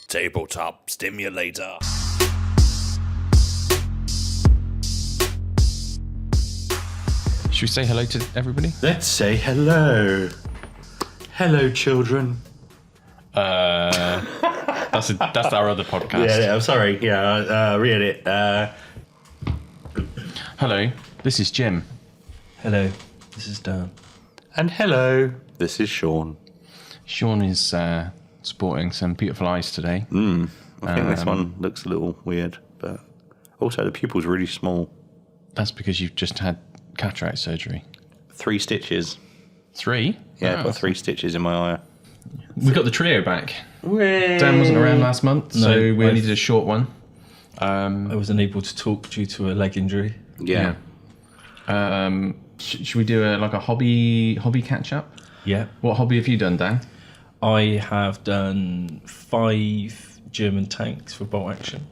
Tabletop Stimulator. Should we say hello to everybody? Let's say hello. Hello, children. That's our other podcast. Yeah, I'm sorry. Yeah, read it. Hello, this is Jim. Hello, this is Dan. And hello, this is Sean. Sean is sporting some beautiful eyes today. I think this one looks a little weird, but also the pupil's really small. That's because you've just had cataract surgery. 3 stitches. 3? Yeah, I've got 3 stitches in my eye. We got the trio back. Dan wasn't around last month, so we only did a short one. I wasn't able to talk due to a leg injury. Yeah. Should we do a hobby catch up? Yeah. What hobby have you done, Dan? I have done 5 German tanks for bolt action.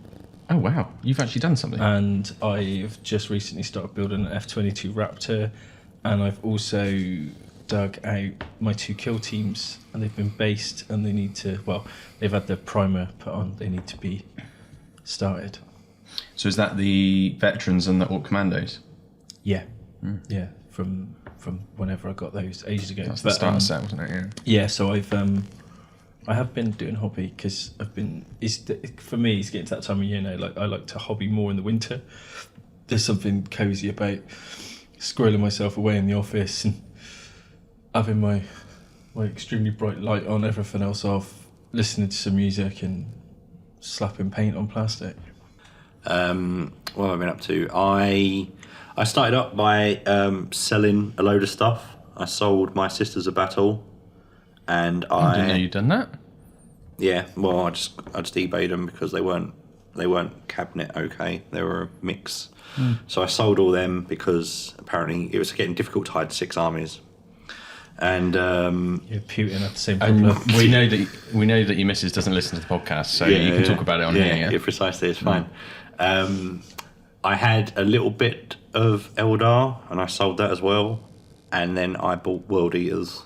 Oh wow, you've actually done something. And I've just recently started building an F-22 Raptor, and I've also dug out my 2 kill teams, and they've been based, and they need to, they've had their primer put on, they need to be started. So is that the veterans and the Orc Commandos? Yeah. Yeah, from whenever I got those ages ago. That's the starter set, wasn't it? Yeah. Yeah, so I have been doing hobby because for me, it's getting to that time of year now. Like, I like to hobby more in the winter. There's something cozy about squirreling myself away in the office and having my extremely bright light on, everything else off, listening to some music and slapping paint on plastic. What have I been up to? I started up by selling a load of stuff. I sold my Sisters of Battle, and I didn't know you'd done that. Yeah, well, I just eBayed them because they weren't cabinet okay. They were a mix. So I sold all them because apparently it was getting difficult to hide 6 armies. And Putin had the same problem. we know that your missus doesn't listen to the podcast, so you can talk about it on here. Yeah, precisely. It's fine. I had a little bit of Eldar, and I sold that as well. And then I bought World Eaters.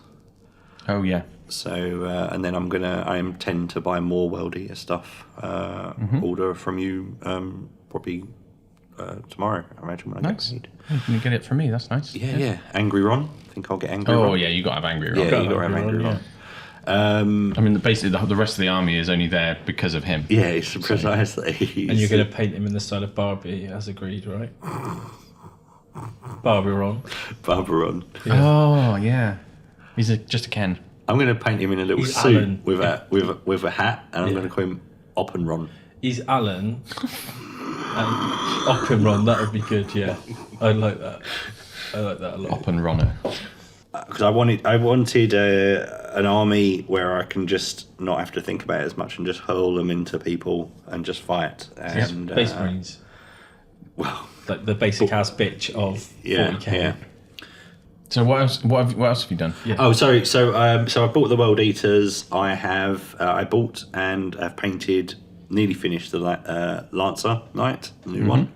Oh yeah. So and then I intend to buy more World Eater stuff. Order from you probably tomorrow. I imagine when I get paid. You can get it from me. That's nice. Yeah. Angry Ron. I think I'll get Angry Ron. Oh yeah, you got to have Angry Ron. Yeah, you got to have Angry Ron. I mean, basically, the rest of the army is only there because of him. Yeah, it's precisely. And you're going to paint him in the style of Barbie, as agreed, right? Barbie Ron. Yeah. Oh yeah, he's just a Ken. I'm going to paint him in a little He's suit Alan. with a hat, and I'm going to call him Oppenron. He's Alan. And Oppenron, that would be good, yeah. I like that a lot. Oppenronner. Because I wanted an army where I can just not have to think about it as much and just hurl them into people and just fight. And Space Marines. Well, Like the basic ass bitch of 40k. Yeah. So what else have you done? Yeah. Oh, sorry. So I bought the World Eaters. I bought and have painted, nearly finished the Lancer Knight, the new one,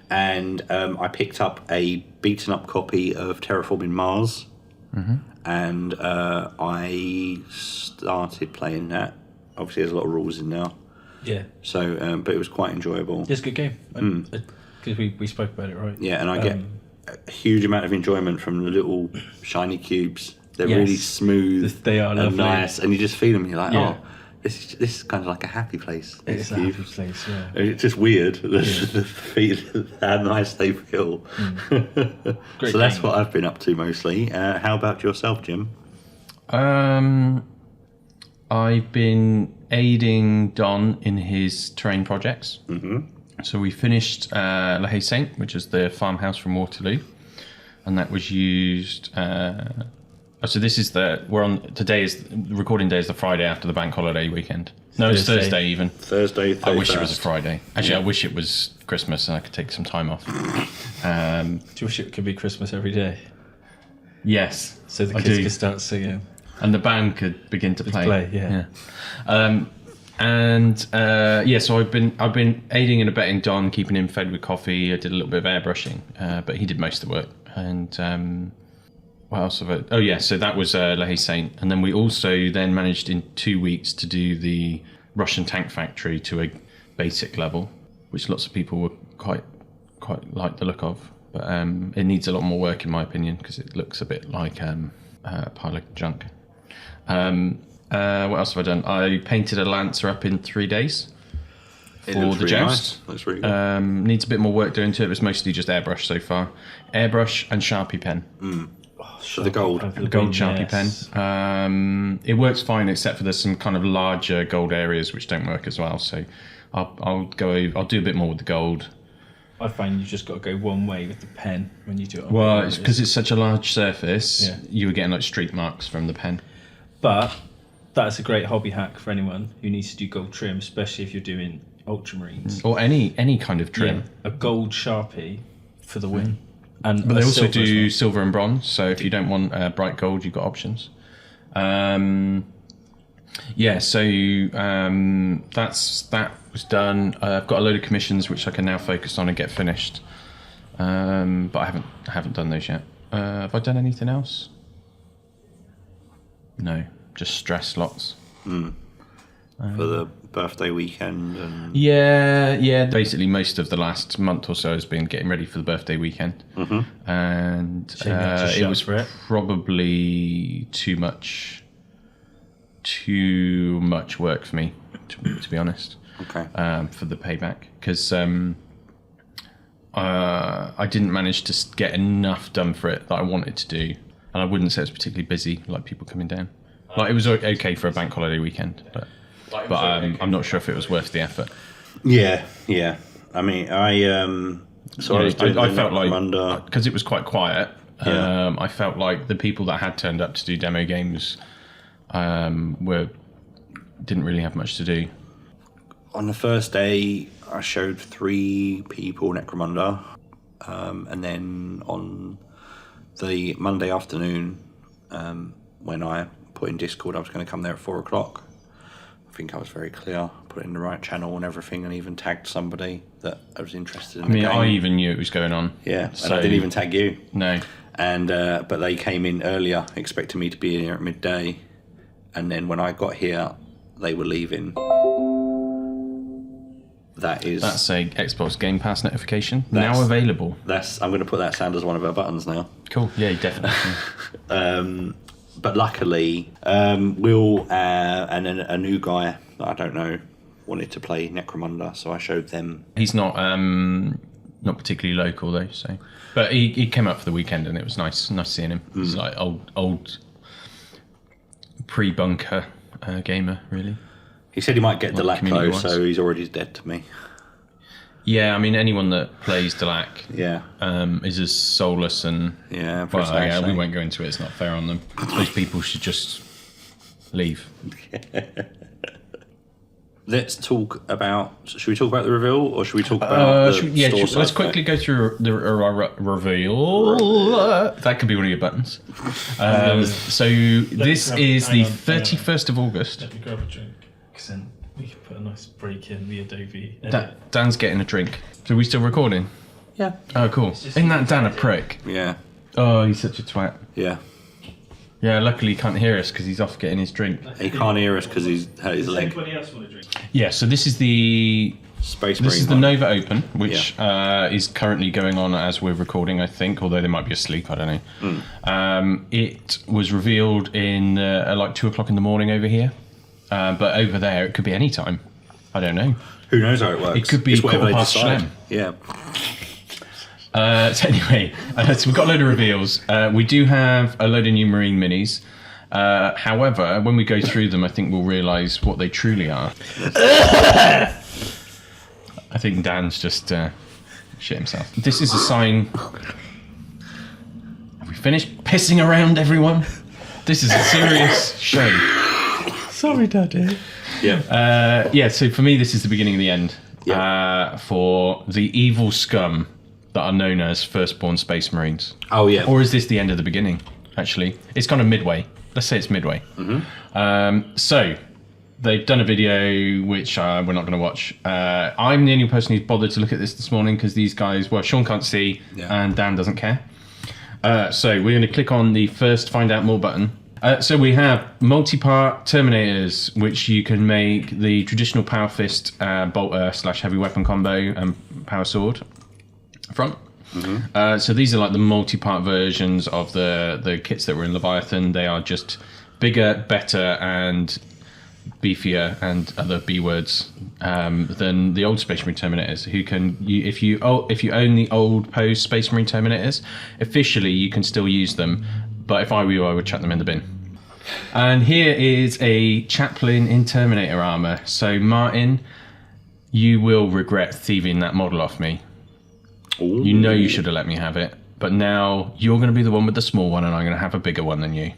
and I picked up a beaten up copy of Terraforming Mars, and I started playing that. Obviously, there's a lot of rules in now. Yeah. So, but it was quite enjoyable. It's a good game. Because we spoke about it, right? Yeah, and I get a huge amount of enjoyment from the little shiny cubes. They're really smooth. They are and lovely. nice, and you just feel them. You're like, Yeah. oh, this is kind of like a happy place. It's a happy place, yeah. It's just weird the feel, how nice they feel. Great So that's game. what I've been up to mostly. How about yourself, Jim? I've been aiding Don in his terrain projects. So we finished La Haye Saint, which is the farmhouse from Waterloo, and that was used. So this is recording day is the Friday after the bank holiday weekend. No, it's Thursday even. Thursday. I wish it was a Friday. Actually, I wish it was Christmas and I could take some time off. Do you wish it could be Christmas every day? Yes, So the I kids do. could start singing. And the band could begin to play. Yeah. And so I've been aiding and abetting Don, keeping him fed with coffee. I did a little bit of airbrushing, but he did most of the work. And what else have I? Oh yeah, so that was Le Haye Saint, and then we also then managed in 2 weeks to do the Russian tank factory to a basic level, which lots of people were quite like the look of. But it needs a lot more work in my opinion because it looks a bit like a pile of junk. What else have I done? I painted a Lancer up in 3 days for the really joust. Nice. Looks really good. Needs a bit more work doing to it. It was mostly just airbrush so far. Airbrush and Sharpie pen. For the gold. The gold Sharpie pen. It works fine except for there's some kind of larger gold areas which don't work as well. So I'll do a bit more with the gold. I find you just got to go one way with the pen when you do it. Well, it's because it's such a large surface. Yeah. You were getting like streak marks from the pen. But that's a great hobby hack for anyone who needs to do gold trim, especially if you're doing ultramarines. Or any kind of trim. A gold Sharpie for the win. And But they also silver as do well. silver and bronze, so if you don't want bright gold, you've got options. That was done. I've got a load of commissions which I can now focus on and get finished. But I haven't done those yet. Have I done anything else? No, just stress lots. For the birthday weekend and Yeah. Basically, most of the last month or so has been getting ready for the birthday weekend, and So you had to it shut was for it? probably too much work for me, to be honest. okay. For the payback, because I didn't manage to get enough done for it that I wanted to do, and I wouldn't say it's particularly busy, like people coming down. Like it was okay for a bank holiday weekend, but I'm not sure if it was worth the effort. Yeah. I mean, I was doing I felt like under. because it was quite quiet. Yeah. I felt like the people that had turned up to do demo games didn't really have much to do. On the first day, I showed 3 people Necromunda, and then on the Monday afternoon, when I put in Discord I was going to come there at 4:00. I think I was very clear, put it in the right channel and everything, and even tagged somebody that I was interested in the game. I even knew it was going on. Yeah, and So- I didn't even tag you. No. And but they came in earlier, expecting me to be here at midday, and then when I got here, they were leaving. That's a Xbox Game Pass notification. That's- Now available. I'm going to put that sound as one of our buttons now. Cool. Yeah, definitely. But luckily, Will and then a new guy that I don't know wanted to play Necromunda, so I showed them. He's not particularly local though, so. But he came up for the weekend and it was nice seeing him. He's like old pre-bunker gamer, really. He said he might get Like Delac though, community-wise. so he's already dead to me. Yeah, I mean anyone that plays Delac Yeah, is as soulless and yeah. well, Precisely. we won't go into it. It's not fair on them. Those people should just leave. Let's talk about. Should we talk about the reveal, or should we talk about the store side let's of quickly it? go through the reveal. That could be one of your buttons. So this is the 31st of August. Let me grab a drink, because then we can put a nice break in the Adobe edit. Dan's getting a drink. So are we still recording? Yeah. Oh, cool. Isn't that Dan a prick? Yeah. Oh, he's such a twat. Yeah. Yeah, luckily he can't hear us because he's off getting his drink. He can't hear us because he's hurt his Does leg. anybody else want a drink? Yeah, so this is the Space This is the Marine one. Nova Open, which is currently going on as we're recording, I think, although they might be asleep, I don't know. It was revealed in at like 2 o'clock in the morning over here, but over there it could be any time. I don't know. Who knows how it works? It could be It's whatever they 1:15 decide. Yeah. So anyway, so we've got a load of reveals. We do have a load of new Marine minis. However, when we go through them, I think we'll realise what they truly are. I think Dan's just shit himself. This is a sign. Have we finished pissing around, everyone? This is a serious show. Sorry, Daddy. Yeah. Yeah, so for me, this is the beginning of the end. Yeah. For the evil scum that are known as Firstborn Space Marines. Oh yeah. Or is this the end of the beginning, actually? It's kind of midway. Let's say it's midway. So, they've done a video which we're not going to watch. I'm the only person who's bothered to look at this morning because these guys, well, Sean can't see and Dan doesn't care. So we're going to click on the first Find Out More button. So we have multi-part Terminators, which you can make the traditional Power Fist, bolter / heavy weapon combo and power sword front. So these are like the multi-part versions of the kits that were in Leviathan. They are just bigger, better, and beefier, and other B words than the old Space Marine Terminators. Who can if you own the old Pose Space Marine Terminators, officially you can still use them. But if I were you, I would chuck them in the bin. And here is a Chaplain in Terminator armor. So Martin, you will regret thieving that model off me. Ooh. You know you should have let me have it, but now you're going to be the one with the small one, and I'm going to have a bigger one than you.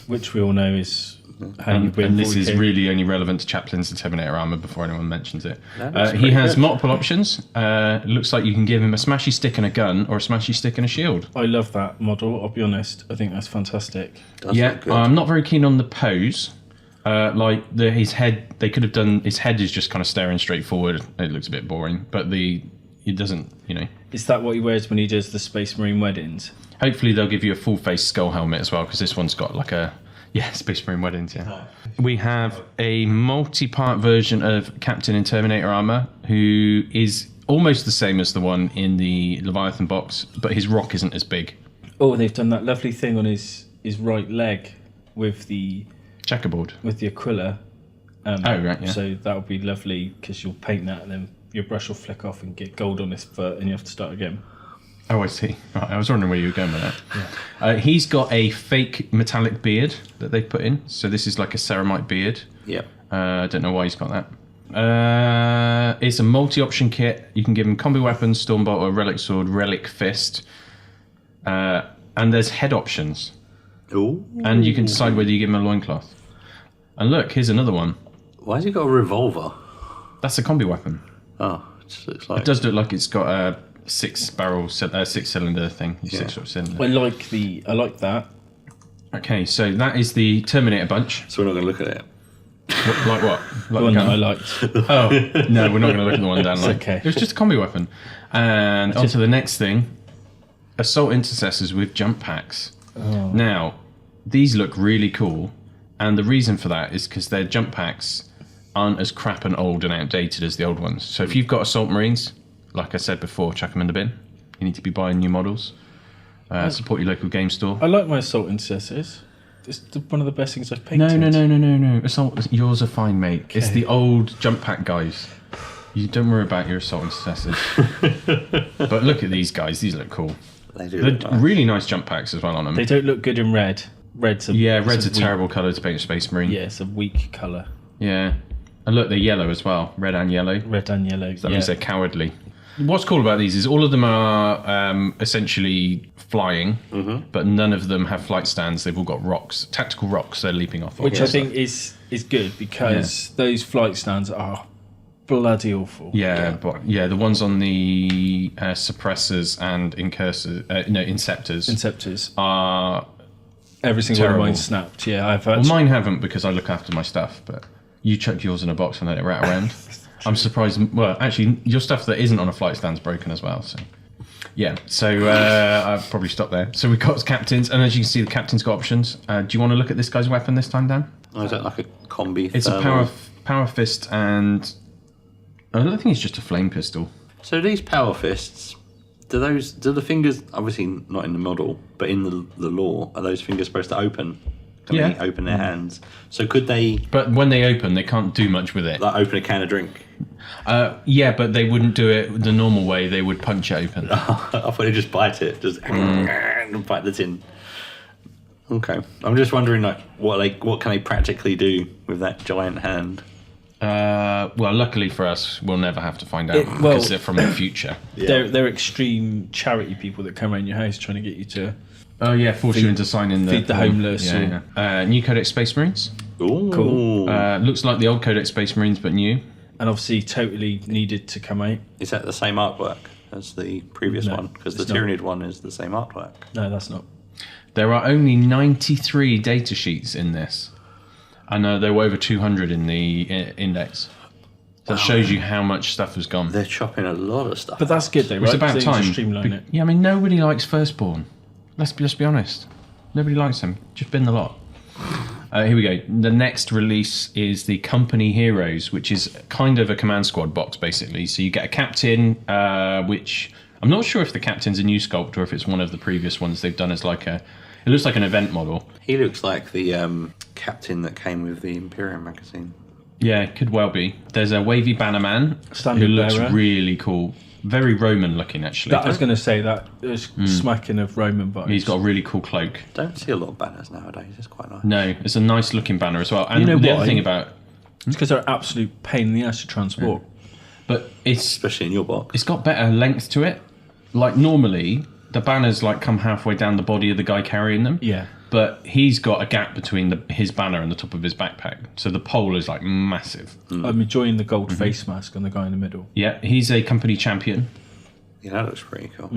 Which we all know is how you win. And this is 40K. really only relevant to Chaplains and Terminator armor before anyone mentions it. He pretty has good. multiple options. It looks like you can give him a smashy stick and a gun, or a smashy stick and a shield. I love that model, I'll be honest. I think that's fantastic. Does Yeah, look good. I'm not very keen on the pose. His head, they could have done. His head is just kind of staring straight forward. It looks a bit boring, but it doesn't. Is that what he wears when he does the Space Marine weddings? Hopefully they'll give you a full face skull helmet as well, because this one's got like a Space Marine weddings. Yeah, we have a multi-part version of Captain in Terminator armor, who is almost the same as the one in the Leviathan box, but his rock isn't as big. Oh, they've done that lovely thing on his right leg with the Checkerboard. Aquila. Right, yeah. So that'll be lovely because you'll paint that and then your brush will flick off and get gold on his foot and you have to start again. Oh, I see. Right, I was wondering where you were going with that. Yeah. He's got a fake metallic beard that they've put in. So this is like a ceramite beard. Yep. I don't know why he's got that. It's a multi-option kit. You can give him combi weapons, Stormbolt, or relic sword, relic fist. And there's head options. Ooh. And you can decide whether you give him a loincloth. And look, here's another one. Why has he got a revolver? That's a combi weapon. Oh, it just looks like. It does look like it's got a six-cylinder thing. Yeah. Six cylinder. I like that. Okay, so that is the Terminator bunch. So we're not going to look at it. Like what? Like The one the that gun? I liked. Oh, no, we're not going to look at the one down. Like. okay. It was just a combi weapon. And on to the next thing. Assault intercessors with jump packs. Oh. Now, these look really cool. And the reason for that is because their jump packs aren't as crap and old and outdated as the old ones. So if you've got Assault Marines, like I said before, chuck them in the bin. You need to be buying new models. Support your local game store. I like my Assault Intercessors. It's one of the best things I've painted. No. Assault, yours are fine, mate. Okay. It's the old jump pack guys. You don't worry about your Assault intercessors. But look at these guys. These look cool. They do. They're Look nice. really nice jump packs as well on them. They don't look good in red. Red's a Red's a weak- terrible colour to paint a Space Marine. Yeah, it's a weak colour. Yeah. And look, they're yellow as well. Red and yellow. Red and yellow. That means they're cowardly. What's cool about these is all of them are essentially flying, but none of them have flight stands. They've all got rocks, tactical rocks they're leaping off of. Which I think is good because those flight stands are bloody awful. But the ones on the suppressors and inceptors Inceptors. are... Every single one of terrible. mine snapped. Yeah, I've Well, actually... mine haven't because I look after my stuff, but you chucked yours in a box and let it rat around. I'm surprised. Well, actually, your stuff that isn't on a flight stand's broken as well. So, yeah. So I'll probably stop there. So we've got captains, and as you can see, the captain's got options. Do you want to look at this guy's weapon this time, Dan? Oh, is that like a combi? It's a thermal? power fist, and I don't think it's just a flame pistol. So these power fists, do the fingers, obviously not in the model, but in the lore, are those fingers supposed to open? Can they open their hands? So could they, But when they open, they can't do much with it. like, open a can of drink? But they wouldn't do it the normal way. They would punch it open. I thought they'd just bite it, just and bite the tin. Okay, I'm just wondering, like, what can they practically do with that giant hand? Well, luckily for us, we'll never have to find out It- well- because they're from the future. Yeah. They're extreme charity people that come around your house trying to get you to... Oh yeah, force you into signing feed the homeless or- New Codex Space Marines. Ooh. Cool. Looks like the old Codex Space Marines, but new. And obviously totally needed to come out. Is that the same artwork as the previous No, one? Because the it's not. Tyranid one is the same artwork. No, that's not. There are only 93 data sheets in this. And there were over 200 in the index. So that shows you how much stuff has gone. They're chopping a lot of stuff. But that's good though, right? It's about So you time. just streamline it. Yeah, I mean, nobody likes Firstborn. Let's be honest. Nobody likes them. Just bin the lot. Here we go. The next release is the Company Heroes, which is kind of a command squad box, basically. So you get a captain, which I'm not sure if the captain's a new sculpt or if it's one of the previous ones they've done as like a... It looks like an event model. He looks like the captain that came with the Imperium magazine. Yeah, it could well be. There's a wavy banner man Standard who looks bearer. really cool. Very Roman looking, actually. I was going to say that is smacking of Roman vibes. He's got a really cool cloak. Don't see a lot of banners nowadays. It's quite nice. No, it's a nice looking banner as well. And You know the why? other thing about... It's because they're an absolute pain in the ass to transport. But it's Especially in your box. it's got better length to it. Like normally, the banners like come halfway down the body of the guy carrying them. Yeah. But he's got a gap between his banner and the top of his backpack. So the pole is like massive. I'm enjoying the gold face mask on the guy in the middle. Yeah, he's a company champion. Yeah, that looks pretty cool.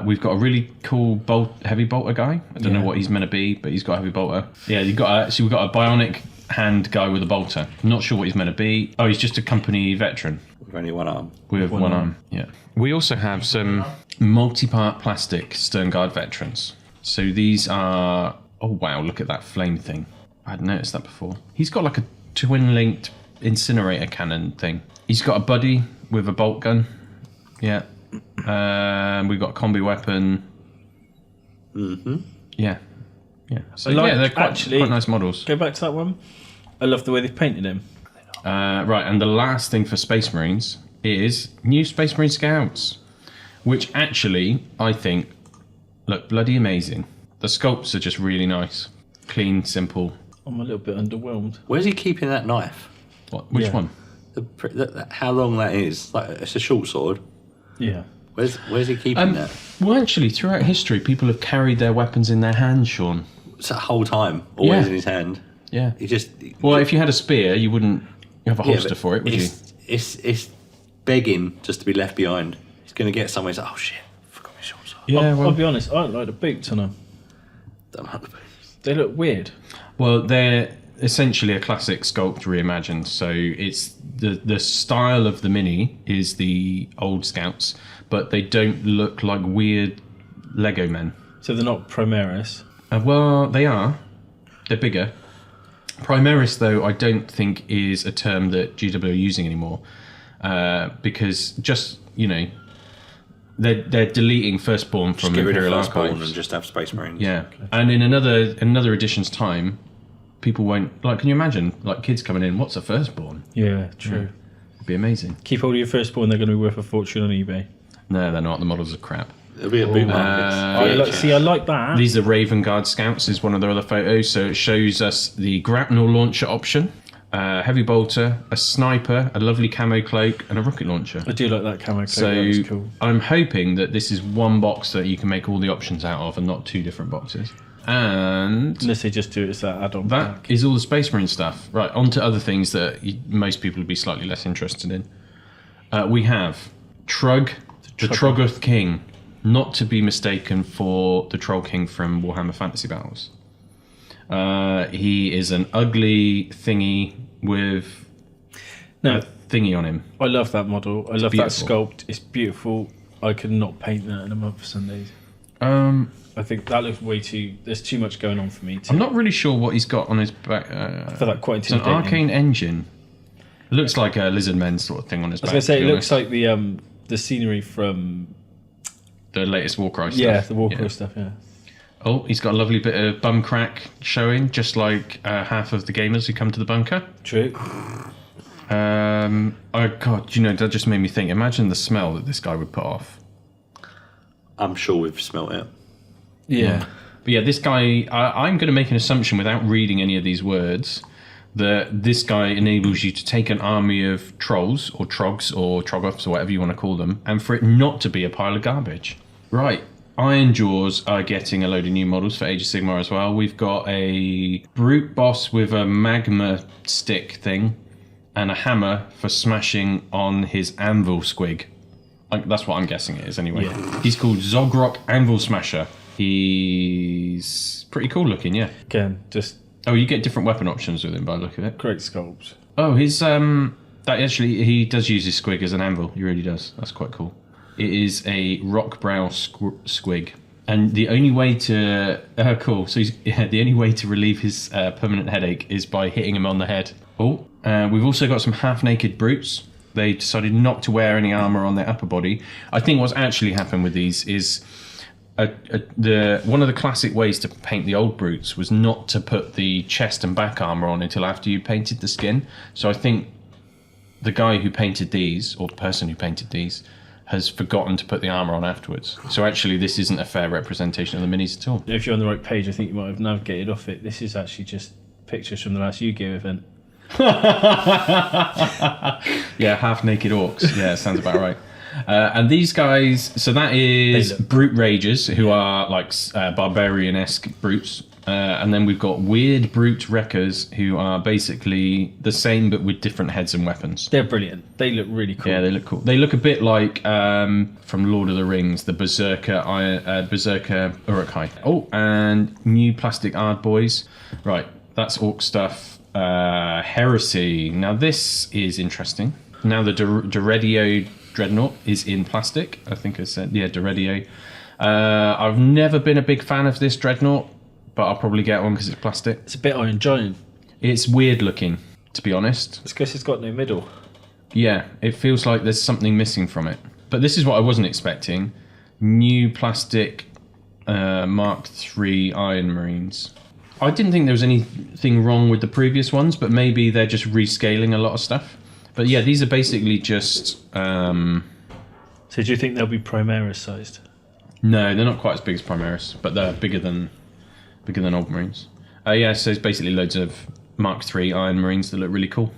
We've got a really cool heavy bolter guy. I don't know Yeah. what he's meant to be, but he's got a heavy bolter. Yeah, we've got a bionic hand guy with a bolter. I'm not sure what he's meant to be. Oh, he's just a company veteran With only one arm. with one arm. Yeah. We also have some multi-part plastic Stern Guard veterans. So these are... Oh, wow, look at that flame thing. I hadn't noticed that before. He's got like a twin-linked incinerator cannon thing. He's got a buddy with a bolt gun. Yeah. We've got a combi weapon. Mm-hmm. Yeah. Yeah. So, like- they're quite actually- nice models. Go back to that one. I love the way they painted him. Right, and the last thing for Space Marines is new Space Marine Scouts, which actually, I think, look bloody amazing. The sculpts are just really nice. Clean, simple. I'm a little bit underwhelmed. Where's he keeping that knife? Which Yeah. one? How long that is? Like, it's a short sword. Yeah. Where's he keeping that? Well, actually, throughout history, people have carried their weapons in their hands, Sean. It's that whole time, always Yeah. in his hand. Yeah. He just... Well, if you had a spear, you wouldn't have a Yeah, holster but for it, would you? It's begging just to be left behind. He's going to get somewhere. He's like, oh shit, forgot my short sword. Yeah, I'll be honest, I don't like the boots on them. Don't like the boots. They look weird. Well, they're essentially a classic sculpt reimagined. So it's the style of the mini is the old Scouts, but they don't look like weird Lego men. So they're not Primaris. Well, they are. They're bigger. Primaris, though, I don't think is a term that GW are using anymore, because just they're deleting Firstborn from Get rid of Imperial Firstborn Archives. and just have Space Marines. Yeah, and in another edition's time, people won't like. Can you imagine like kids coming in? What's a Firstborn? Yeah, true. It'd be amazing. Keep hold of your firstborn, they're going to be worth a fortune on eBay. No, they're not. The models are crap. It'll be a boot market. I like that. These are Raven Guard Scouts. Is one of their other photos. So it shows us the grapnel launcher option, heavy bolter, a sniper, a lovely camo cloak, and a rocket launcher. I do like that camo coat. So That's cool. I'm hoping that this is one box that you can make all the options out of, and not two different boxes. And Unless they just do it as that add-on that pack. is all the Space Marine stuff. Right, on to other things that most people would be slightly less interested in. We have Trug, the Troggoth King, not to be mistaken for the Troll King from Warhammer Fantasy Battles. He is an ugly thingy with No, a thingy on him. I love that model. I love beautiful. that sculpt. It's beautiful. I could not paint that in a month of Sundays. I I think that looks way too... There's too much going on for me. I'm not really sure what he's got on his back. I feel like quite It's an intimidating. arcane engine. It looks like a lizard men sort of thing on his I was back. going to say, to it be looks honest. like the scenery from... The latest Warcry stuff. Yeah, the Warcry Yeah. stuff, yeah. Oh, he's got a lovely bit of bum crack showing, just like half of the gamers who come to the bunker. True. Oh God, that just made me think. Imagine the smell that this guy would put off. I'm sure we've smelt it. Yeah. But yeah, this guy. I'm going to make an assumption without reading any of these words that this guy enables you to take an army of trolls or trogs or troggoths or whatever you want to call them, and for it not to be a pile of garbage. Right. Iron Jaws are getting a load of new models for Age of Sigmar as well. We've got a brute boss with a magma stick thing and a hammer for smashing on his anvil squig. That's what I'm guessing it is anyway. Yeah. He's called Zogrok Anvil Smasher. He's pretty cool looking, yeah. Again, just Oh, you get different weapon options with him by the look of it. Great sculpt. Oh, his that actually he does use his squig as an anvil. He really does. That's quite cool. It is a rock brow squig, and the only way to cool. So the only way to relieve his permanent headache is by hitting him on the head. Oh, we've also got some half-naked brutes. They decided not to wear any armor on their upper body. I think what's actually happened with these is one of the classic ways to paint the old brutes was not to put the chest and back armor on until after you painted the skin. So I think the guy who painted these, or the person who painted these, has forgotten to put the armor on afterwards. So actually this isn't a fair representation of the minis at all. If you're on the right page, I think you might have navigated off it. This is actually just pictures from the last Yu-Gi-Oh event. Yeah, half-naked orcs. Yeah, sounds about right. And these guys, so that is brute ragers, who are like barbarian-esque brutes. And then we've got weird brute wreckers, who are basically the same but with different heads and weapons. They're brilliant. They look really cool. Yeah, they look cool. They look a bit like from Lord of the Rings, the Berserker Uruk-hai. Oh, and new plastic art boys. Right, that's orc stuff. Heresy. Now this is interesting. Now the Deredio Dreadnought is in plastic. I think I said, yeah, Deredio. I've never been a big fan of this Dreadnought, but I'll probably get one because it's plastic. It's a bit Iron Giant. It's weird looking, to be honest. It's because it's got no middle. Yeah, it feels like there's something missing from it. But this is what I wasn't expecting. New plastic Mark III Iron Marines. I didn't think there was anything wrong with the previous ones, but maybe they're just rescaling a lot of stuff. But yeah, these are basically just... So do you think they'll be Primaris sized? No, they're not quite as big as Primaris, but they're bigger than old Marines. Yeah, so it's basically loads of Mark III Iron Marines that look really cool.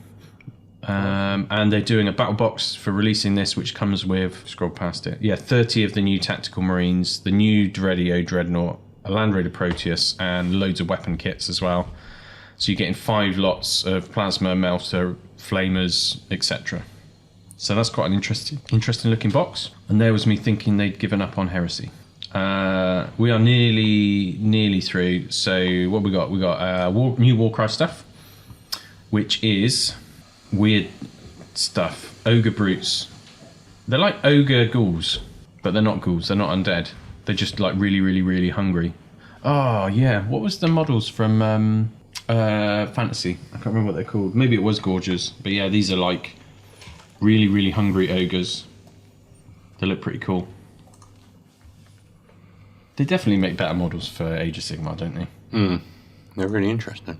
And they're doing a battle box for releasing this, which comes with, scroll past it, yeah, 30 of the new tactical Marines, the new Deredio Dreadnought, a Land Raider Proteus, and loads of weapon kits as well. So you're getting 5 lots of Plasma, Melter, Flamers, etc. So that's quite an interesting looking box. And there was me thinking they'd given up on Heresy. We are nearly through. So what we got? We got new Warcry stuff, which is weird stuff. Ogre brutes. They're like ogre ghouls, but they're not ghouls. They're not undead. They're just like really hungry. Oh yeah, what was the models from Fantasy? I can't remember what they're called. Maybe it was Gorgers, but yeah, these are like really hungry ogres. They look pretty cool. They definitely make better models for Age of Sigmar, don't they? They're really interesting.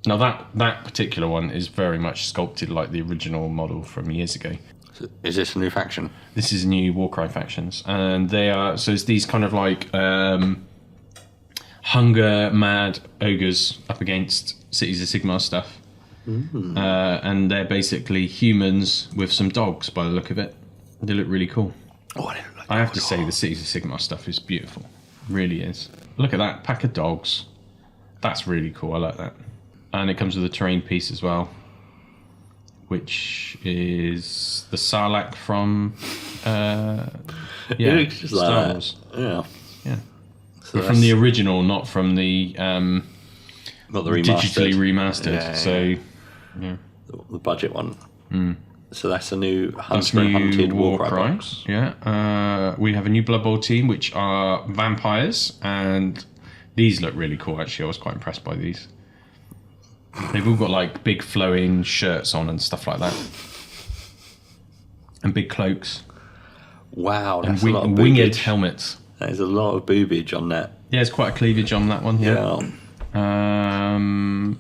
Now that particular one is very much sculpted like the original model from years ago. So is this a new faction? This is new Warcry factions, and they are so it's these kind of like hunger mad ogres up against Cities of Sigmar stuff, and they're basically humans with some dogs by the look of it. They look really cool. Oh, they look like I have to say the Cities of Sigmar stuff is beautiful, really is. Look at that pack of dogs. That's really cool. I like that, and it comes with a terrain piece as well, which is the Sarlacc from It looks just Star like Wars. that. Yeah. So from the original, not from the not the digitally remastered. Yeah, so yeah. The budget one. So that's a new Hunter new and Hunted Warcry Warcry. box. Yeah. We have a new Blood Bowl team, which are vampires, and these look really cool. Actually, I was quite impressed by these. They've all got like big flowing shirts on and stuff like that, and big cloaks. Wow, And that's a lot of winged boobage. helmets. There's a lot of boobage on that. Yeah, it's quite a cleavage on that one. Yeah.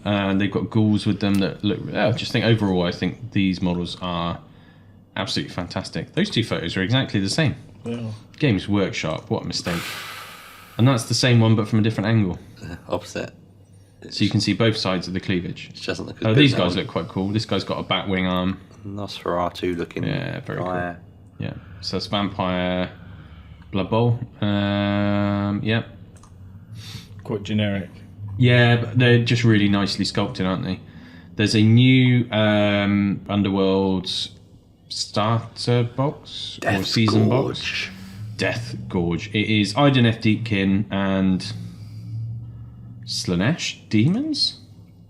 And they've got ghouls with them that look. I just think overall, I think these models are absolutely fantastic. Those two photos are exactly the same. Yeah. Games Workshop, what a mistake. And that's the same one, but from a different angle. Opposite. So you can see both sides of the cleavage. It doesn't look as Oh, good these as that guys one. look quite cool. This guy's got a bat wing arm. Nosferatu looking. Yeah, very guy. cool. Yeah. So it's Vampire Blood Bowl. Yeah. Quite generic. Yeah, but they're just really nicely sculpted, aren't they? There's a new Underworld starter box or Death season Gorge. box. Death Gorge. It is Iden F. Deepkin and Slanesh Demons.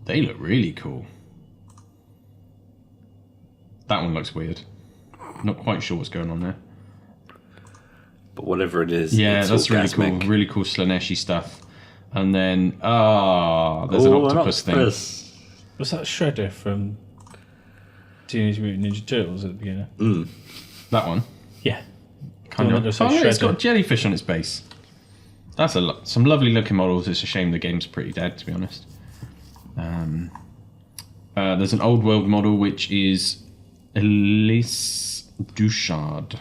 They look really cool. That one looks weird. Not quite sure what's going on there. But whatever it is, Yeah, it's that's really orgasmic. cool. Really cool Slaneshi stuff. And then, there's an octopus thing. Was that Shredder from Teenage Mutant Ninja Turtles at the beginning? That one. Yeah. Kind The of. one that says Oh, yeah, it's Shredder. got jellyfish on its base. That's some lovely looking models. It's a shame the game's pretty dead, to be honest. There's an old world model which is Elise Duchard,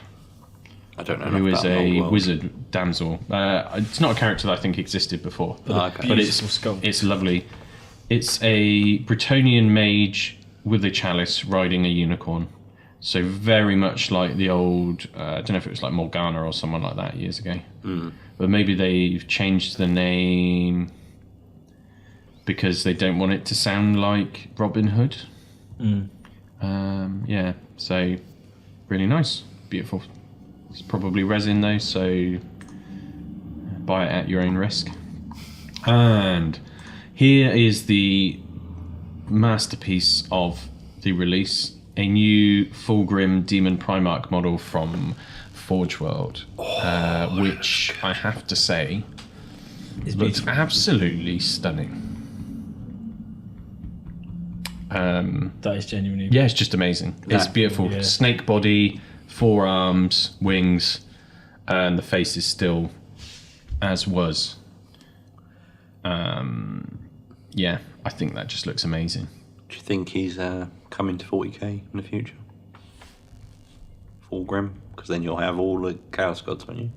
I don't know. who enough is about a Old World. wizard damsel. It's not a character that I think existed before, Okay. but Beautiful skull. it's lovely. It's a Bretonian mage with a chalice riding a unicorn. So very much like the old, I don't know if it was like Morgana or someone like that years ago. But maybe they've changed the name because they don't want it to sound like Robin Hood. Yeah, so really nice, beautiful. It's probably resin though, so buy it at your own risk. And here is the masterpiece of the release, a new Fulgrim Demon Primarch model from Forge World, which I have to say looks absolutely stunning. That is genuinely. Yeah, it's just amazing. It's beautiful. yeah. Snake body, forearms, wings, and the face is still as was. Yeah, I think that just looks amazing. Do you think he's coming to 40k in the future? Fulgrim? Because then you'll have all the Chaos Gods, won't you?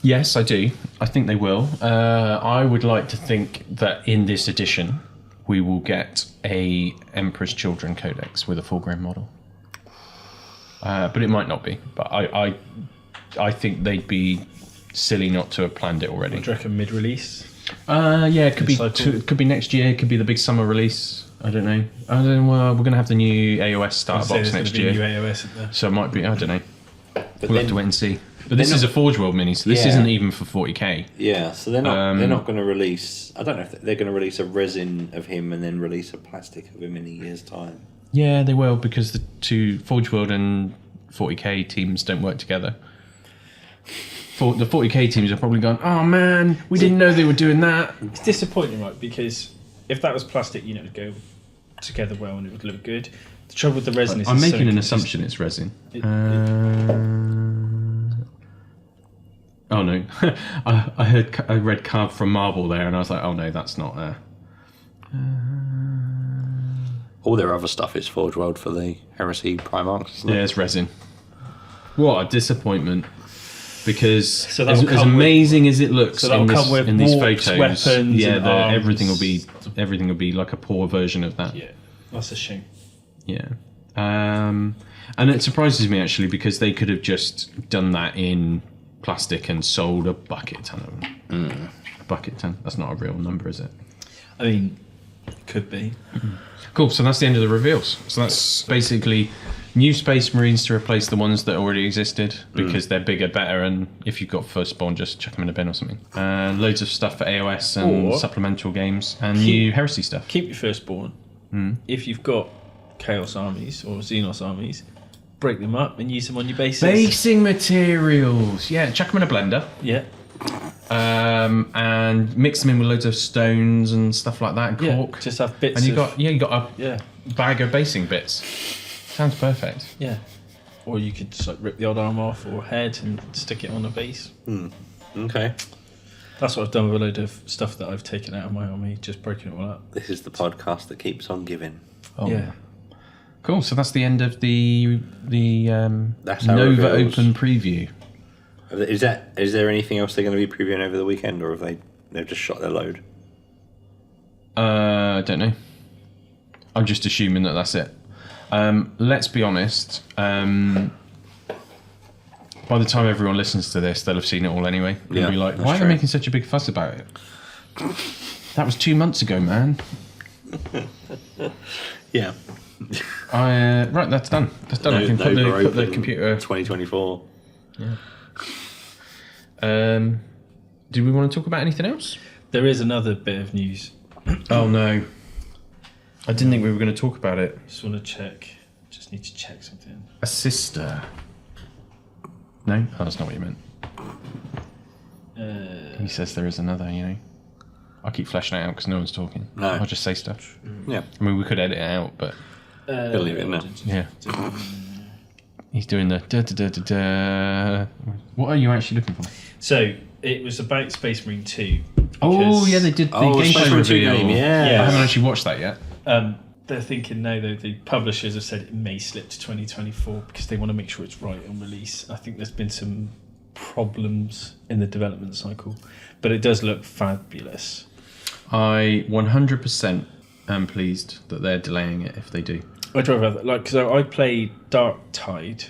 Yes, I do. I think they will. I would like to think that in this edition, we will get a Emperor's Children Codex with a Fulgrim model. But it might not be. But I think they'd be silly not to have planned it already. Do you reckon mid-release? Yeah, it could be Cycle. could be next year. It could be the big summer release. I don't know. Well, we're going to have the new AOS starter box next year, New AOS, isn't there? so it might be. I don't know. But We'll have to wait and see. But this is a Forge World mini, so this Yeah. isn't even for 40k. Yeah, so they're not going to release. I don't know if they're going to release a resin of him and then release a plastic of him in a year's time. Yeah, they will, because the two Forge World and 40k teams don't work together. For the 40k teams are probably going, oh man, we didn't know they were doing that. It's disappointing, right? Because if that was plastic, it would go together well and it would look good. The trouble with the resin is I'm it's so making an inconsistent. assumption it's resin. It- Oh no, I read carved from marble there, and I was like, oh no, that's not. All their other stuff is Forge World for the Heresy Primarchs, isn't it? Yeah, it's resin. What a disappointment! Because So that'll as come amazing as it looks so that'll in, come with in these warps, photos, weapons, yeah, and arms. everything will be like a poor version of that. Yeah, that's a shame. Yeah. And it surprises me actually, because they could have just done that in plastic and sold a bucket ton of them. A bucket ton. That's not a real number, is it? I mean, could be. Cool. So that's the end of the reveals. So that's basically new Space Marines to replace the ones that already existed, because they're bigger, better, and if you've got Firstborn, just chuck them in a bin or something. Loads of stuff for AOS and Or- supplemental games, and new Heresy stuff. Keep your firstborn. If you've got Chaos armies or Xenos armies, break them up and use them on your bases. Basing materials. Yeah, chuck them in a blender. Yeah. And mix them in with loads of stones and stuff like that, Yeah. cork. Just have bits And you of... got a Yeah. bag of basing bits. Sounds perfect. Yeah. Or you could just rip the odd arm off or head and stick it on a base. Okay. That's what I've done with a load of stuff that I've taken out of my army, just broken it all up. This is the podcast that keeps on giving. Oh. Yeah. Cool. So that's the end of the That's our Nova reveals. Open preview. Is there anything else they're going to be previewing over the weekend, or have they've just shot their load? I don't know. I'm just assuming that that's it. Let's be honest. By the time everyone listens to this, they'll have seen it all anyway. They'll Yeah, be like, that's why are they true. making such a big fuss about it? That was 2 months ago, man. Yeah. Right, that's done. That's done. I can put the computer. 2024. Do we want to talk about anything else? There is another bit of news. Oh no. I didn't think we were going to talk about it. Just want to check. Just need to check something. A sister. No? Oh, that's not what you meant. He says there is another, I keep fleshing it out because no one's talking. No. I'll just say stuff. Yeah. I mean, we could edit it out, but... He'll leave it in there. Yeah. He's doing the da-da-da-da-da. What are you actually looking for? So, it was about Space Marine 2. Oh, yeah, they did the gameplay Space Marine 2 reveal. game, yeah. Yeah. I haven't actually watched that yet. They're thinking now, though, the publishers have said it may slip to 2024 because they want to make sure it's right on release. I think there's been some problems in the development cycle, but it does look fabulous. I 100% am pleased that they're delaying it if they do. I'd rather have that. Because I played Dark Tide.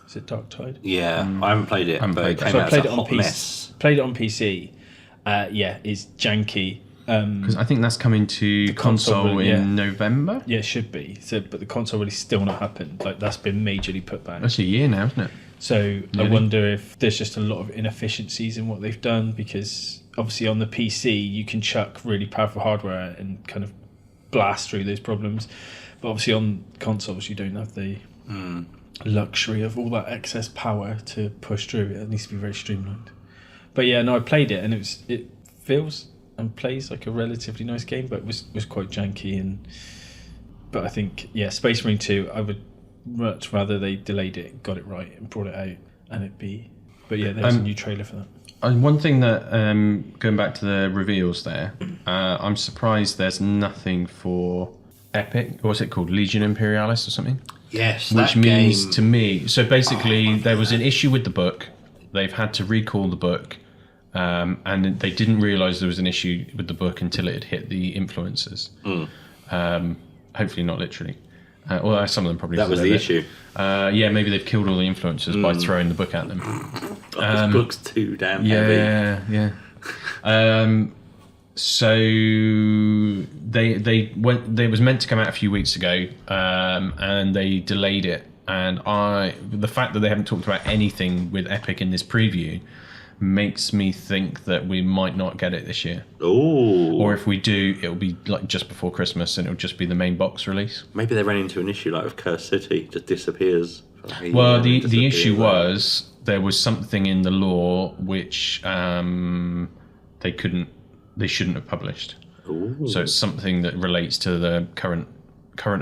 Is it Dark Tide? Yeah, I haven't played it, but it came So I out played as it a on hot PC. mess. Played it on PC. It's janky. Because I think that's coming to console yeah. in November. Yeah, it should be. So, but the console really still not happened. Like that's been majorly put back. That's a year now, isn't it? So I Really? wonder if there's just a lot of inefficiencies in what they've done because obviously on the PC you can chuck really powerful hardware and kind of blast through those problems, but obviously on consoles you don't have the luxury of all that excess power to push through. It needs to be very streamlined. But yeah, no, I played it and it feels and plays like a relatively nice game, but was quite janky. But I think Space Marine 2, I would much rather they delayed it, got it right, and brought it out, and it'd be. But yeah, there's a new trailer for that. One thing that going back to the reveals there, I'm surprised there's nothing for Epic. What's it called? Legion Imperialis or something? Yes, Which that means game. to me, so basically there was an issue with the book. They've had to recall the book. And they didn't realise there was an issue with the book until it had hit the influencers. Hopefully not literally. Well, some of them probably. That was the issue. Yeah, maybe they've killed all the influencers by thrrowing the book at them. This book's too damn heavy. Yeah. So they went. They was meant to come out a few weeks ago, and they delayed it. And the fact that they haven't talked about anything with Epic in this preview makes me think that we might not get it this year. Ooh. Or if we do, it'll be like just before Christmas and it'll just be the main box release. Maybe they ran into an issue like with Cursed City, just disappears. For like a Well, year, the issue disappears. was there was something in the law which they shouldn't have published. Ooh. So it's something that relates to the current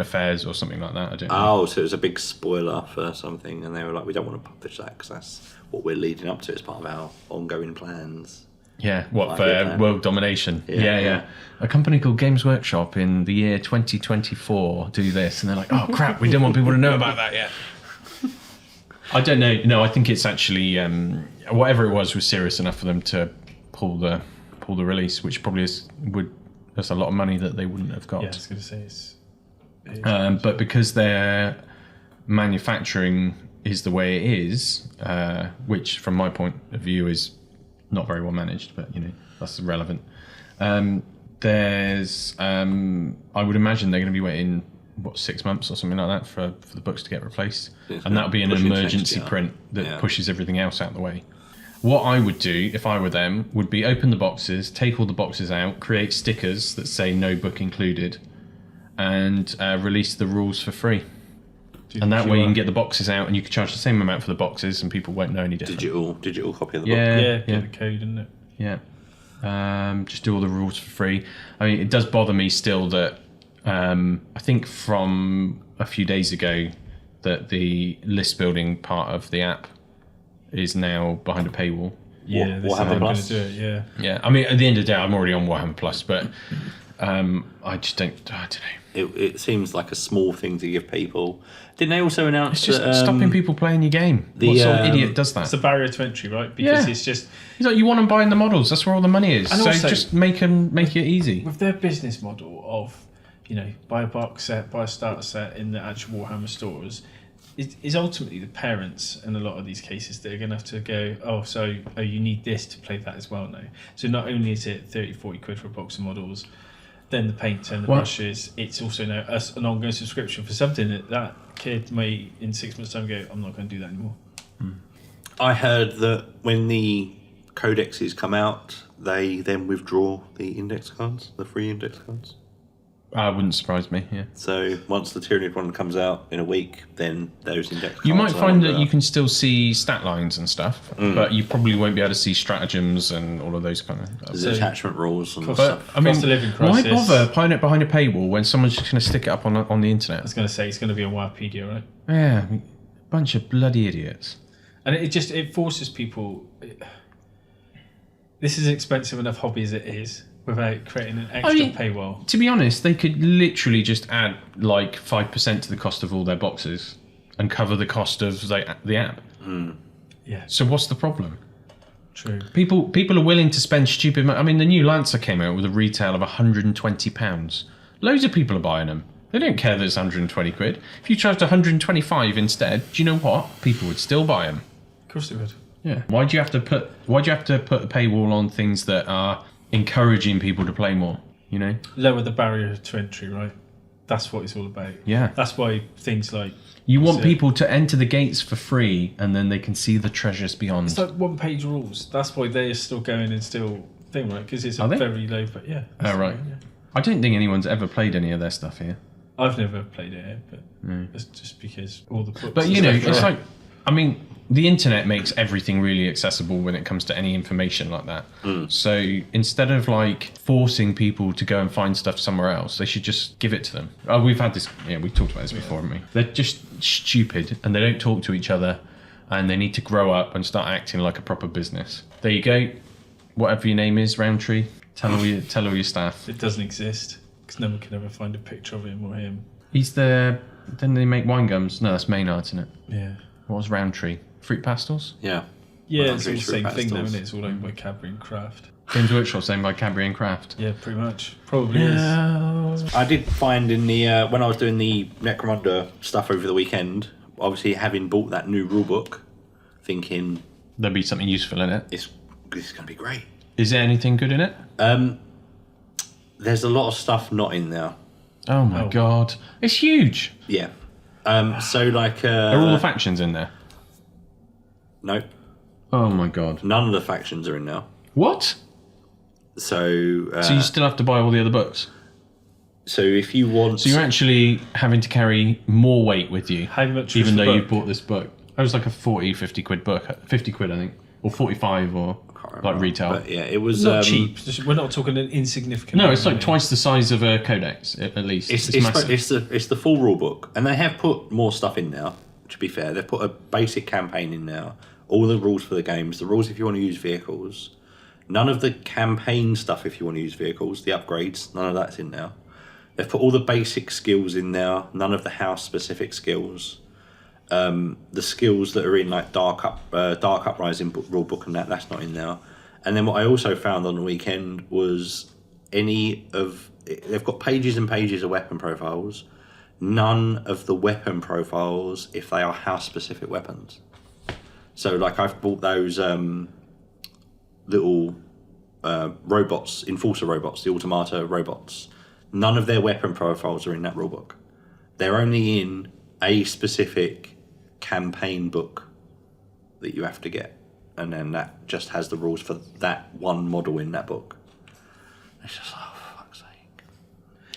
affairs or something like that. I don't know. Oh, so it was a big spoiler for something, and they were like, "We don't want to publish that because that's what we're leading up to as part of our ongoing plans." Yeah, what Like for it, man. world domination? Yeah. A company called Games Workshop in the year 2024 do this, and they're like, "Oh crap, we didn't want people to know about that yet." I don't know. No, I think it's actually whatever it was serious enough for them to pull the release, which probably that's a lot of money that they wouldn't have got. Yeah, I was going to say it's. But because their manufacturing is the way it is, which from my point of view is not very well managed, but that's irrelevant. There's I would imagine they're going to be waiting 6 months or something like that for the books to get replaced, and that'll be an Pushing emergency next year. print that Yeah. pushes everything else out of the way. What I would do if I were them would be open the boxes, take all the boxes out, create stickers that say no book included, and release the rules for free. And that way you can get the boxes out and you can charge the same amount for the boxes and people won't know any different. Digital copy of the Yeah. book. get the code, isn't it? Yeah. Just do all the rules for free. I mean, it does bother me still that I think from a few days ago that the list building part of the app is now behind a paywall. Yeah, they Warhammer said they were going Plus? to do it. Yeah. Yeah, I mean, at the end of the day, I'm already on Warhammer Plus, but I just don't know. It seems like a small thing to give people. Didn't they also announce It's just that, stopping people playing your game. the, What sort of idiot does that? It's a barrier to entry, right? Because Yeah. it's just He's like, you want them buying the models. That's where all the money is. And So also- just make it easy. with their business model of, buy a box set, buy a starter set in the actual Warhammer stores, it is ultimately the parents in a lot of these cases that are going to have to go, you need this to play that as well now. So not only is it 30, 40 quid for a box of models, then the paints and the Well- brushes, it's also now an ongoing subscription for something that kid may in 6 months' time go, I'm not going to do that anymore. I heard that when the codexes come out, they then withdraw the index cards, the free index cards. Wouldn't surprise me, yeah. So once the Tyranid one comes out in a week, then those index cards You might are find no that longer you can still see stat lines and stuff, but you probably won't be able to see stratagems and all of those kind of stuff. There's attachment rules and Cost- stuff. I mean, Cost of living why crisis. bother putting it behind a paywall when someone's just going to stick it up on the internet? I was going to say it's going to be on Wikipedia, right? Yeah, bunch of bloody idiots. And it forces people. This is an expensive enough hobby as it is, without creating an extra paywall. To be honest, they could literally just add like 5% to the cost of all their boxes and cover the cost of the app. Yeah, So what's the problem? true. People are willing to spend stupid money. I mean, the new Lancer came out with a retail of £120. Loads of people are buying them. They don't care that it's 120 quid. If you charged 125 instead, do you know what? People would still buy them. Of course it would. Yeah. Why do you have to put a paywall on things that are encouraging people to play more? You know. Lower the barrier to entry, right? That's what it's all about. Yeah. That's why things like You want people to enter the gates for free, and then they can see the treasures beyond. it's like one-page rules. That's why they're still going and still thing, right? Because it's a Are they? very low. But yeah. Oh, right. Yeah. I don't think anyone's ever played any of their stuff here. I've never played it, but it's just because all the books. But and you know, stuff it's are- like, I mean, the internet makes everything really accessible when it comes to any information like that. So instead of like forcing people to go and find stuff somewhere else, they should just give it to them. Oh, we've had this. Yeah, we've talked about this before, haven't we? They're just stupid and they don't talk to each other, and they need to grow up and start acting like a proper business. There you go. Whatever your name is, Roundtree. Tell all your staff. It doesn't exist because no one can ever find a picture of him or him. He's the. Then they make wine gums. No, that's Maynard, isn't it? Yeah. What was Roundtree? Fruit pastels? Yeah. Yeah, Well, it's all the fruit same thing though, pastels. isn't it? It's all owned by Cadbury and Kraft. Games Workshop, owned by Cadbury and Kraft. Yeah, pretty much. Probably is. I did find in the when I was doing the Necromunda stuff over the weekend, obviously having bought that new rulebook, thinking There'll be something useful in it. this is going to be great. Is there anything good in it? There's a lot of stuff not in there. Oh my god. It's huge. Yeah. So like Are all the factions in there? no, Oh my god. none of the factions are in now. What? So So you still have to buy all the other books? so if you want, So you're actually having to carry more weight with you. How much even was though the you book? bought this book. It was like a 40, 50 quid book. 50 quid, I think. Or 45 or like retail. but yeah, it was Not cheap. We're not talking an insignificant. No, amount it's of like money. twice the size of a codex, at least. It's massive. it's the full rule book, and they have put more stuff in now. To be fair, they've put a basic campaign in now. All the rules for the games, the rules if you want to use vehicles. None of the campaign stuff if you want to use vehicles, the upgrades, none of that's in now. They've put all the basic skills in there, none of the house specific skills. The skills that are in like Dark Uprising rule book and that's not in there. And then what I also found on the weekend was they've got pages and pages of weapon profiles. None of the weapon profiles if they are house specific weapons. So like I've bought those little robots, enforcer robots, the automata robots. None of their weapon profiles are in that rulebook. They're only in a specific campaign book that you have to get, and then that just has the rules for that one model in that book. It's just for fuck's sake.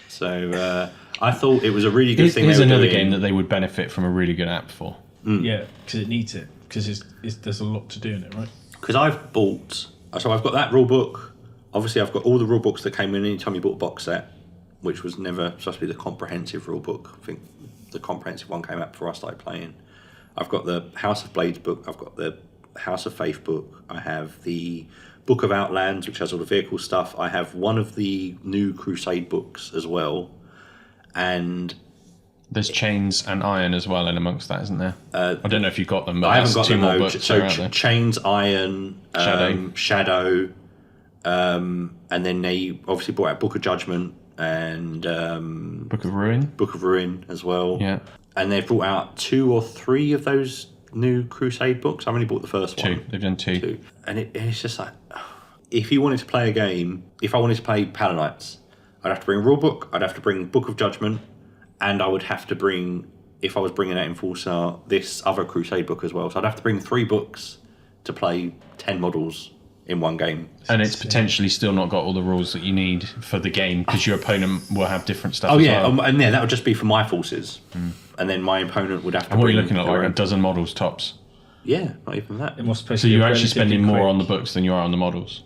So I thought it was a really good thing. Here's they were another doing. game that they would benefit from a really good app for. Yeah, because it needs it. Because there's a lot to do in it, right? Because I've got that rule book. Obviously, I've got all the rule books that came in anytime you bought a box set, which was never supposed to be the comprehensive rule book. I think the comprehensive one came out before I started playing. I've got the House of Blades book. I've got the House of Faith book. I have the Book of Outlands, which has all the vehicle stuff. I have one of the new Crusade books as well, and There's Chains and Iron as well in amongst that, isn't there? I don't know if you've got them, but I haven't that's got two them. more No. books So that are out there. Chains, Iron, Shadow, and then they obviously brought out Book of Judgment and Book of Ruin. Book of Ruin as well. Yeah. And they've brought out 2 or 3 of those new Crusade books. I've only bought the first one. 2. They've done 2. And it's just like, if you wanted to play a game, if I wanted to play Paladinites, I'd have to bring a rule book, I'd have to bring Book of Judgment, and I would have to bring, if I was bringing out Enforcer, this other Crusade book as well. So I'd have to bring 3 books to play 10 models in one game. And it's potentially still not got all the rules that you need for the game because your opponent will have different stuff. Oh as yeah, well. and that would just be for my forces, and then my opponent would have to. And what are you bring looking at, their like a own- dozen models tops? Yeah, not even that. It was supposed So to be you're actually relatively spending more quick. on the books than you are on the models.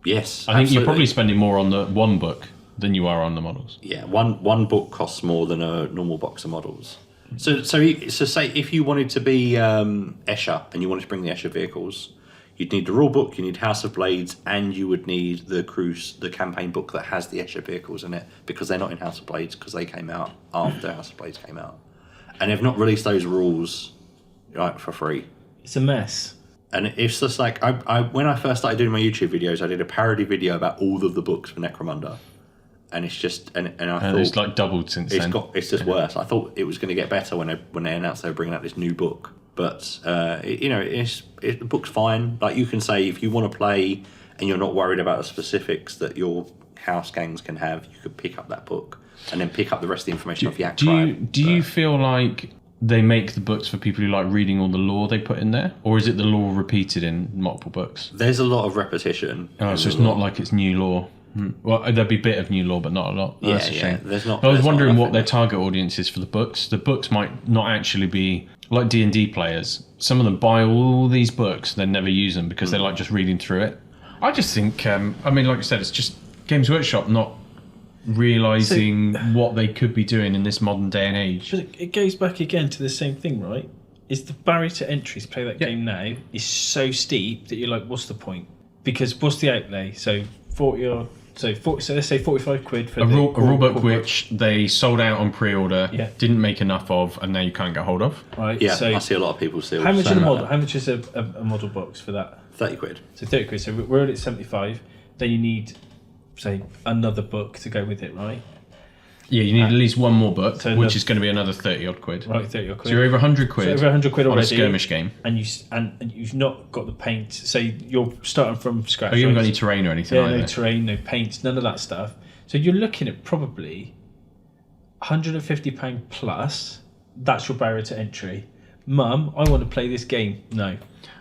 Yes, I think you're absolutely. probably spending more on the one book than you are on the models. Yeah, one book costs more than a normal box of models. So say if you wanted to be Escher and you wanted to bring the Escher vehicles, you'd need the rule book, you need House of Blades, and you would need the campaign book that has the Escher vehicles in it, because they're not in House of Blades because they came out after House of Blades came out, and they've not released those rules right for free. It's a mess. And it's just like I when I first started doing my YouTube videos, I did a parody video about all of the books for Necromunda, and it's just and I thought It's like doubled since then. it's just worse. I thought it was going to get better when they announced they were bringing out this new book, but the book's fine. Like, you can say if you want to play and you're not worried about the specifics that your house gangs can have, you could pick up that book and then pick up the rest of the information off Yak Tribe. Do you feel like they make the books for people who like reading all the lore they put in there, or is it the lore repeated in multiple books? There's a lot of repetition. Oh, so it's not like it's new lore. Well, there'd be a bit of new lore, but not a lot. That's a shame. There's not. I was there's not wondering enough what in their it. target audience is for the books. The books might not actually be like D&D players. Some of them buy all these books, then never use them because they like just reading through it. I just think, I mean, like I said, it's just Games Workshop not realising what they could be doing in this modern day and age. But it goes back again to the same thing, right? Is the barrier to entry to play that game now is so steep that you're like, what's the point? Because what's the outlay? So 40 or so let's say 45 quid for A the rule book which they sold out on pre-order, Yeah. didn't make enough of, and now you can't get hold of. right? Yeah, So I see a lot of people still. how much is saying a about model? How much is a model box for that? that. 30 quid. So 30 quid. So we're at 75. Then you need, say, another book to go with it, right? Yeah, you need at least one more book, So which the- is going to be another 30 odd quid. Right, 30 or quid. So you're over 100 quid, So over 100 quid on a already. skirmish game. And you've not got the paint. So you're starting from scratch. Oh, you haven't got right? any terrain or anything Yeah, either. no terrain, no paints, none of that stuff. So you're looking at probably £150 plus. That's your barrier to entry. Mum, I want to play this game. No.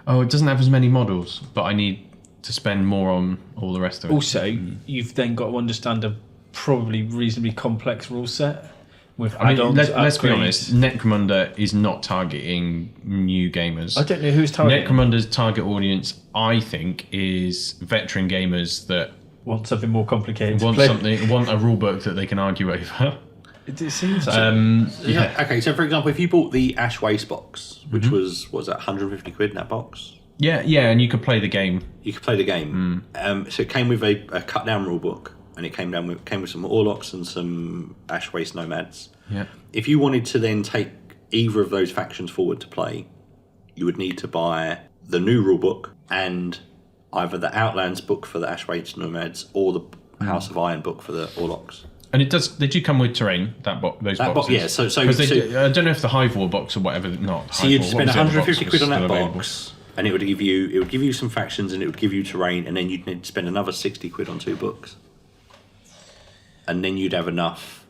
Oh, it doesn't have as many models, but I need to spend more on all the rest of it. Also, you've then got to understand a probably reasonably complex rule set with I mean, add-ons. let's be upgrades. honest, Necromunda is not targeting new gamers. I don't know who's targeting. Necromunda's target audience, I think, is veteran gamers that Want something more complicated. to want play. want a rule book that they can argue over. It seems like Yeah. Okay, so for example, if you bought the Ash Waste box, which Mm-hmm. was that 150 quid in that box, Yeah, and you could play the game. you could play the game. So it came with a cut down rule book, and it came with some Orlocks and some Ash Waste Nomads. Yeah. If you wanted to then take either of those factions forward to play, you would need to buy the new rule book and either the Outlands book for the Ash Waste Nomads or the House of Iron book for the Orlocks. And they do come with terrain, those That boxes. yeah, so 'Cause they so- do- I don't know if the Hive War box or whatever, not So Hive you'd War, spend what was the other 150 box quid on was that still available? box, and it would give you some factions, and it would give you terrain, and then you'd need to spend another 60 quid on 2 books, and then you'd have enough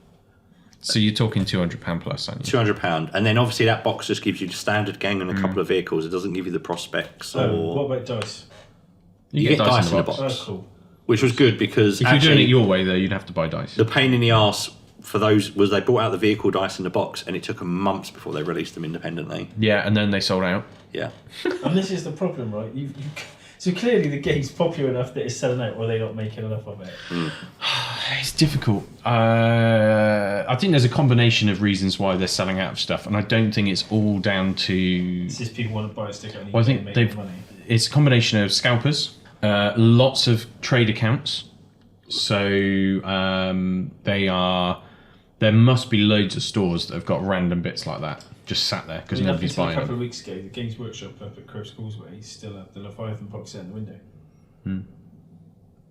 So you're talking £200 plus, aren't you? £200, and then obviously that box just gives you the standard gang and a couple of vehicles. It doesn't give you the prospects or what about dice? you get dice in the box, Oh, cool. which was good because If you're doing actually it your way, though, you'd have to buy dice. the pain in the arse for those was they brought out the vehicle dice in the box, and it took them months before they released them independently. Yeah, and then they sold out. Yeah. And this is the problem, right? So clearly the game's popular enough that it's selling out, or they're not making enough of it. It's difficult. I think there's a combination of reasons why they're selling out of stuff, and I don't think it's all down to. It's just people want to buy a sticker and Well, I think make they've. money. It's a combination of scalpers, lots of trade accounts. So there must be loads of stores that have got random bits like that just sat there because nobody's Up until buying a couple them. of weeks ago, the Games Workshop up at Crow's Causeway still have the Leviathan box set in the window.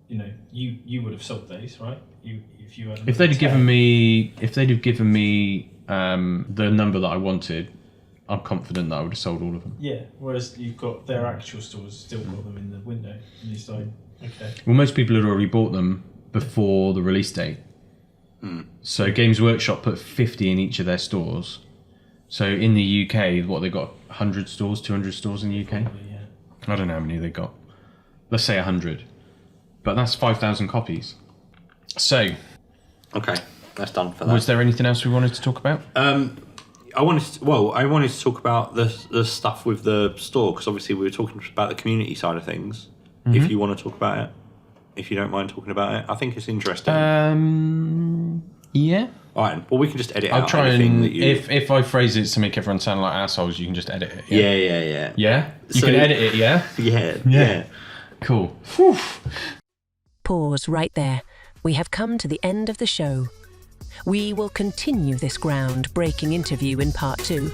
You know, you would have sold those, right? If you had. If they'd have given me, the number that I wanted, I'm confident that I would have sold all of them. Yeah, whereas you've got their actual stores still got them in the window, and you say, okay. Well, most people had already bought them before the release date. So Games Workshop put 50 in each of their stores. So in the UK, what, they got 100 stores, 200 stores in the UK? Probably, yeah. I don't know how many they got. let's say 100, but that's 5,000 copies. So, Okay, that's done for that. was there anything else we wanted to talk about? I wanted to talk about the stuff with the store, because obviously we were talking about the community side of things. If you want to talk about it, if you don't mind talking about it, I think it's interesting. Yeah. All right. Well, we can just edit I'll out try anything and that you. if I phrase it to make everyone sound like assholes, you can just edit it. Yeah. Yeah. You So- can edit it. Yeah. Yeah. Cool. Whew. Pause right there. We have come to the end of the show. We will continue this ground-breaking interview in part 2.